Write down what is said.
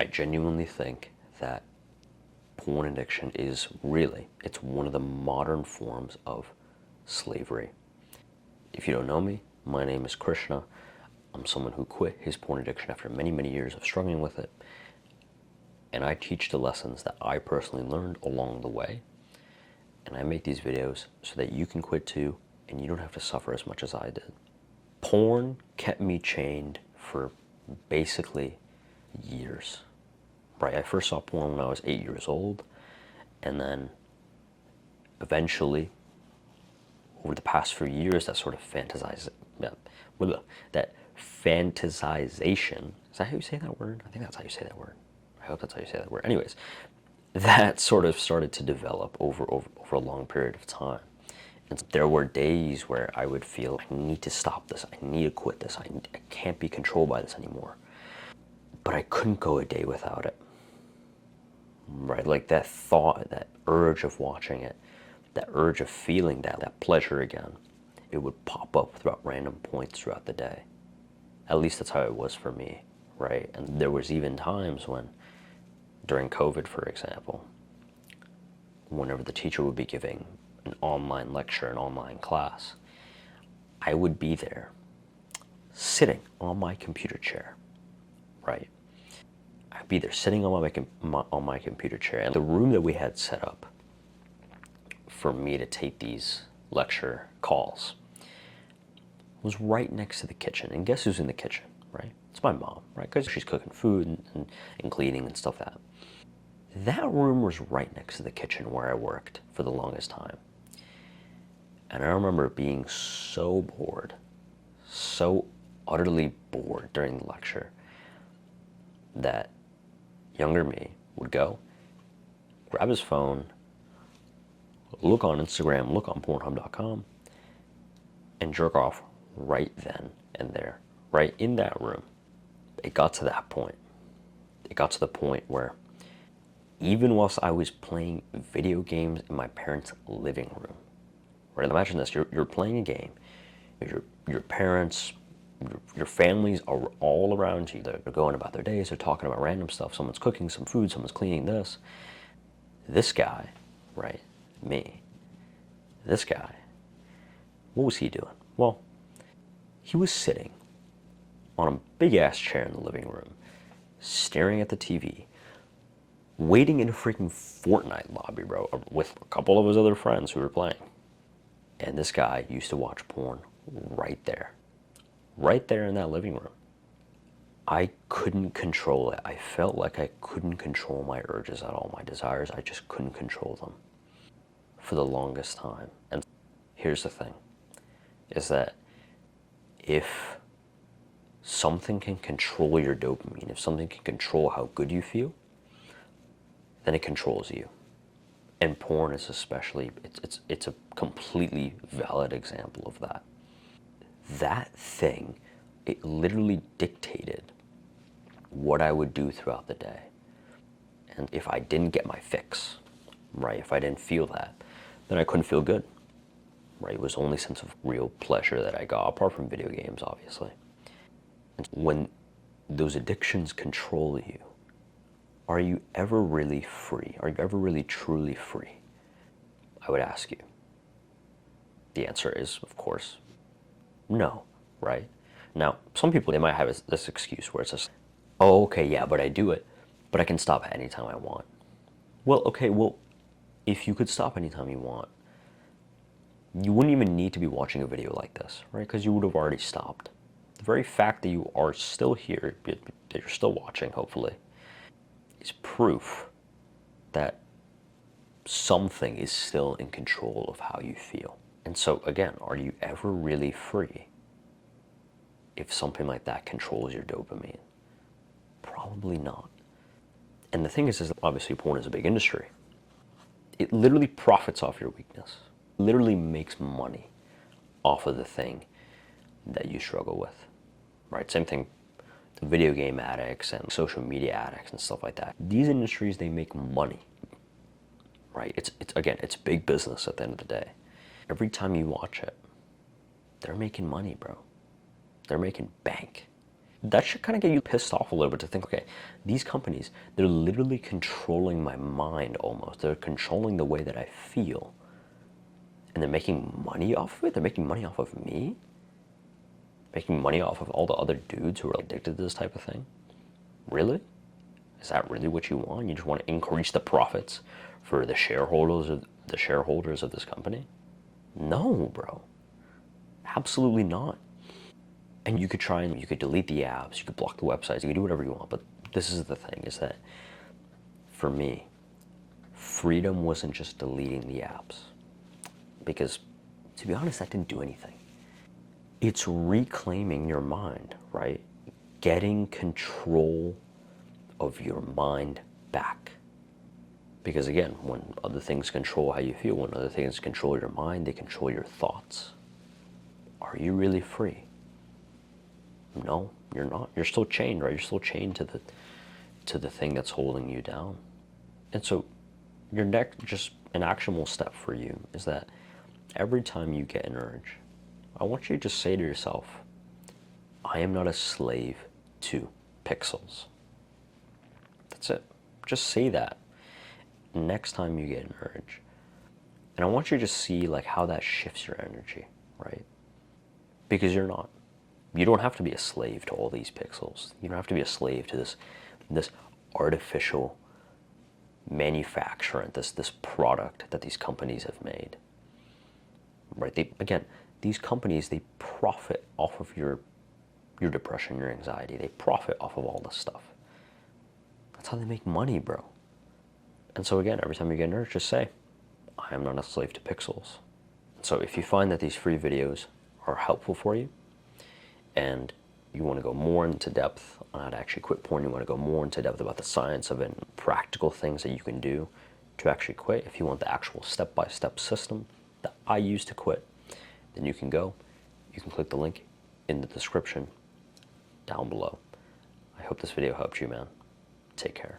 I genuinely think that porn addiction is really, it's one of the modern forms of slavery. If you don't know me, my name is Krishna. I'm someone who quit his porn addiction after many, many years of struggling with it. And I teach the lessons that I personally learned along the way. And I make these videos so that you can quit too, and you don't have to suffer as much as I did. Porn kept me chained for basically years. Right, I first saw porn when I was 8 years old, and then eventually, over the past few years, that sort of that fantasization, is that how you say that word? I think that's how you say that word. I hope that's how you say that word. Anyways, that sort of started to develop over a long period of time. And there were days where I would feel, I need to stop this, I need to quit this, I can't be controlled by this anymore. But I couldn't go a day without it. Right, like that thought, that urge of watching it, that urge of feeling that pleasure again, it would pop up throughout random points throughout the day. At least that's how it was for me, right? And there was even times when, during COVID, for example, whenever the teacher would be giving an online lecture, an online class, I would be there, sitting on my computer chair, right? I'd be there sitting on my computer chair, and the room that we had set up for me to take these lecture calls was right next to the kitchen. And guess who's in the kitchen, right? It's my mom, right? Because she's cooking food and cleaning and stuff like that. That room was right next to the kitchen where I worked for the longest time. And I remember being so bored, so utterly bored during the lecture, that younger me would go, grab his phone, look on Instagram, look on Pornhub.com, and jerk off right then and there, right in that room. It got to that point. It got to the point where even whilst I was playing video games in my parents' living room, right? Imagine this, you're playing a game, your parents, your families are all around you. They're going about their days, they're talking about random stuff. Someone's cooking some food, someone's cleaning this. This guy, right, me, this guy, what was he doing? Well, he was sitting on a big ass chair in the living room, staring at the TV, waiting in a freaking Fortnite lobby, bro, with a couple of his other friends who were playing. And this guy used to watch porn right there in that living room. I couldn't control it. I felt like I couldn't control my urges at all, my desires. I just couldn't control them for the longest time. And here's the thing, is that if something can control your dopamine, if something can control how good you feel, then it controls you. And porn is especially, it's a completely valid example of that. That thing, it literally dictated what I would do throughout the day. And if I didn't get my fix, right, if I didn't feel that, then I couldn't feel good, right? It was the only sense of real pleasure that I got, apart from video games, obviously. And when those addictions control you, are you ever really free? Are you ever really truly free? I would ask you. The answer is, of course, no, right? Now, some people, they might have this excuse where it's just, oh, okay, yeah, but I do it, but I can stop at any time I want. Well, okay, well, if you could stop anytime you want, you wouldn't even need to be watching a video like this, right? Because you would have already stopped. The very fact that you are still here, that you're still watching, hopefully, is proof that something is still in control of how you feel. And so, again, are you ever really free if something like that controls your dopamine? Probably not. And the thing is that obviously porn is a big industry. It literally profits off your weakness. It literally makes money off of the thing that you struggle with, right? Same thing, the video game addicts and social media addicts and stuff like that. These industries, they make money, right? It's big business at the end of the day. Every time you watch it, they're making money, bro. They're making bank. that should kind of get you pissed off a little bit to think, okay, these companies, they're literally controlling my mind almost. They're controlling the way that I feel. And they're making money off of it? They're making money off of me? Making money off of all the other dudes who are addicted to this type of thing? Really? Is that really what you want? You just want to increase the profits for the shareholders of this company? No, bro. Absolutely not. And you could delete the apps, you could block the websites, you could do whatever you want. But this is the thing, is that for me, freedom wasn't just deleting the apps. Because to be honest, that didn't do anything. It's reclaiming your mind, right? Getting control of your mind back. Because again, when other things control how you feel, when other things control your mind, they control your thoughts. Are you really free? No, you're not. You're still chained, right? You're still chained to the thing that's holding you down. And so your next, just an actionable step for you is that every time you get an urge, I want you to just say to yourself, I am not a slave to pixels. That's it. Just say that next time you get an urge. And I want you to just see like how that shifts your energy, right? Because you're not. You don't have to be a slave to all these pixels. You don't have to be a slave to this artificial manufacturing, this product that these companies have made. Right? Again, these companies, they profit off of your depression, your anxiety. They profit off of all this stuff. That's how they make money, bro. And so again, every time you get an urge, just say, I am not a slave to pixels. So if you find that these free videos are helpful for you, and you want to go more into depth on how to actually quit porn, you want to go more into depth about the science of it and practical things that you can do to actually quit, if you want the actual step-by-step system that I use to quit, then you can click the link in the description down below. I hope this video helped you, man. Take care.